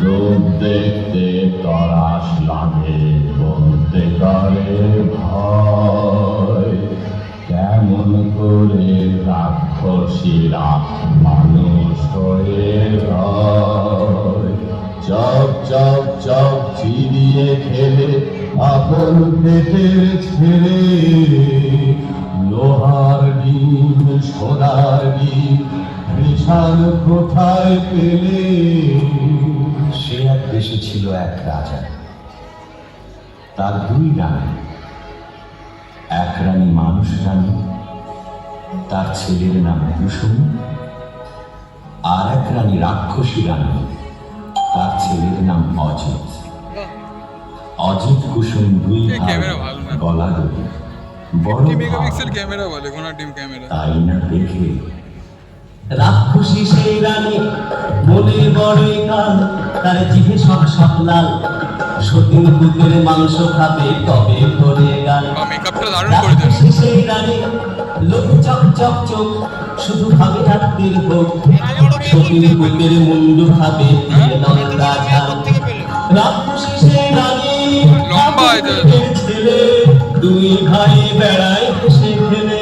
রূপ দেখতে তরাস লাগে, বলতে করে ভয়। কেমন করে রাক্ষসীরা মানুষ হয়ে হয়। চপ চপ চপ চিরিয়ে খেলে আপন পেটের ছেড়ে, লোহার ডিম সোনার ডিম কৃষাণ কোথায় পেলে। সে এক দেশে ছিল এক রাজা, তার দুই রানী। এক রানী মানুষ রানী, তার ছেলের নাম কুসুম। আর এক রানী রাক্ষসী রানী, তার ছেলের নাম অজিত। অজিত কুসুম দুই গলা দড়ি, বড় তাই না দেখে রাক্ষসী সেই রানী মনে বড়ই কাল, তার জিভে সব সব লাল। সতীন পুতের মাংস খাবে তবে ধরে গাল। রাক্ষসী সেই রানী লোক চক চক চোখ, শুধু খাবে রাত্রির ভোগ। সতীন পুতের মুন্ডু খাবে লঙ্কা ঝাল। রাক্ষসী সেই রানী ছেলে, দুই ভাই বেড়ায় হেসে খেলে।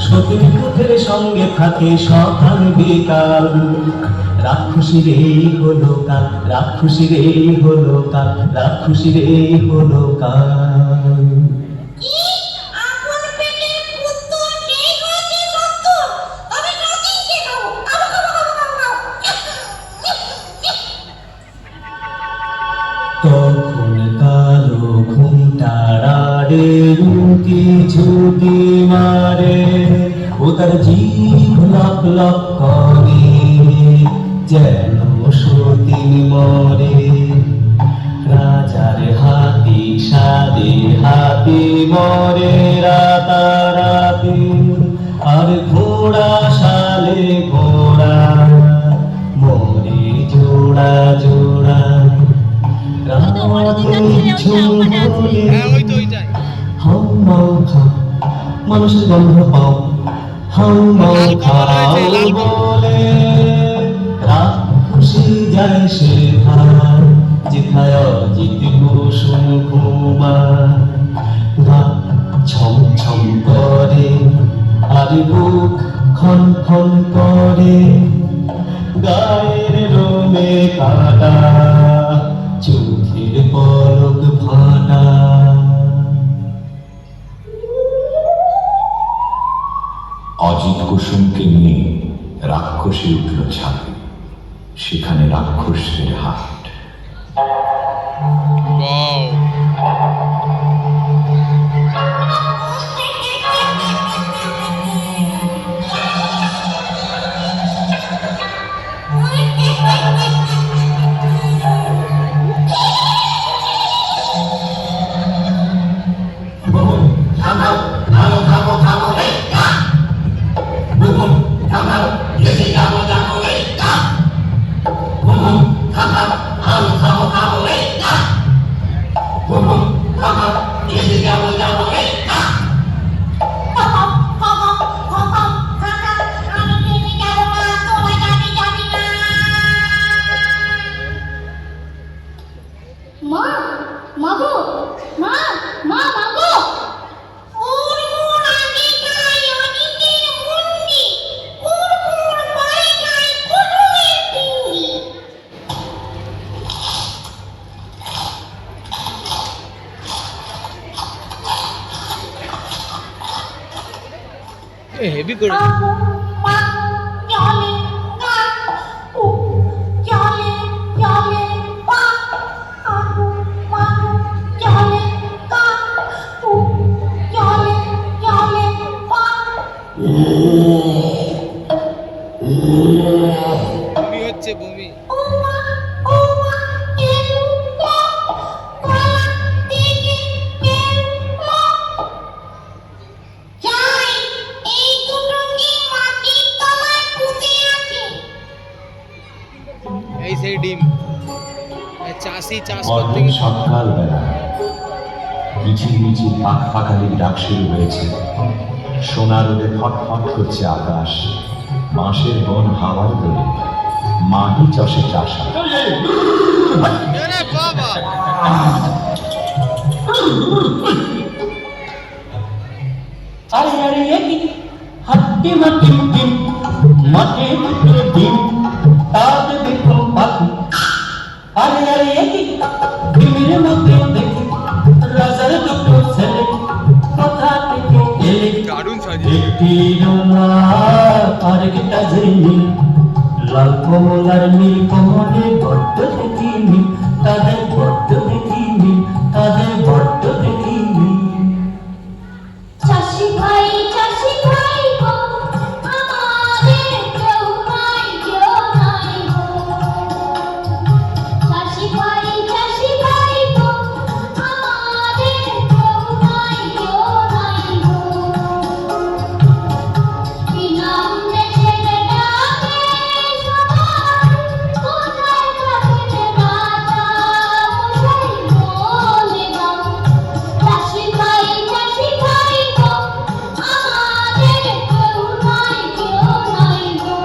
সতীন পুতের সঙ্গে থাকে সকাল বিকাল। রাক্ষসী রে হলো কাল, রাক্ষসী রে হলো কাল, রাক্ষসী রে হলো কাল। তখন কালো ঘুমটাড়ে রুটি ঝুটি মারে, ও তার জিভ লক লক করে যেন সতীন মরে। রাজার হাতি সাদে হাতি মরে রাতারাতি, আর ঘোড়া শালে ঘোড়া মরে জোড়া জোড়া। মানুষের গন্ধ পাও, হাও খাও বলে রাক্ষসী যায় সে খায়, যেথায় অজিত কুসুম ঘুমায়। গা ছম ছম করে আর বুক খন খন করে, গায়ের লোমে কাটা চোখের পলক ফাটা। অজিত কুসুমকে নিয়ে রাক্ষসী উঠল ছাদে, সেখানে রাক্ষসের হাট। হেভি করে বমি হচ্ছে বমি। এই সেই ডিম চাষি চাষ করতে গিয়ে সকালবেলা মিছিল মিছিল পাক পাখালির ডাক শুরু হয়েছে। সোনা রোদে ফটফট করছে আকাশ, বাঁশের বন হাওয়ায় দোলে। মাটি চাষে চাষা আরে বাবা আরে আরে একই হাট্টি মাটি ডিম মাঠে দুটো ডিম তাতে দেখো পাখি আরে আরে একই ডিমের মধ্যে দেখি রাজার দুটো ছেলে কোথা থেকে এলে দারুণ সাজিয়ে একটি রঙা আরেকটা ঝিনি লাল কমল আর নীল কমলে বড্ড দেখিনি তাদের বড্ড দেখিনি তাদের বড্ড দেখিনি চাষি ভাই গো আমাদের কেউ নাই গো চাষি ভাই গো আমাদের কেউ নাই গো কি নাম ছেড়ে ডাকে সবাই কোথায় থাকেন রাজা মশাই বলে দাও চাষি ভাই গো আমাদের কেউ নাই গো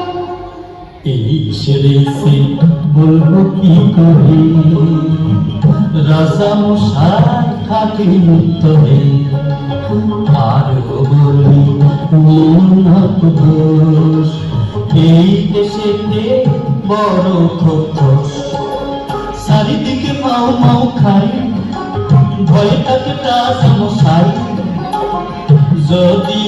এই সেরে সে বলবো কি করে রাজা মশাই থাকে উত্তরে আর বলি উন্নত দোষ এই দেশেতে বড় খোঁজ চারিদিকে মাও মাও খাই ভয় থাকে রাজা মশাই যদি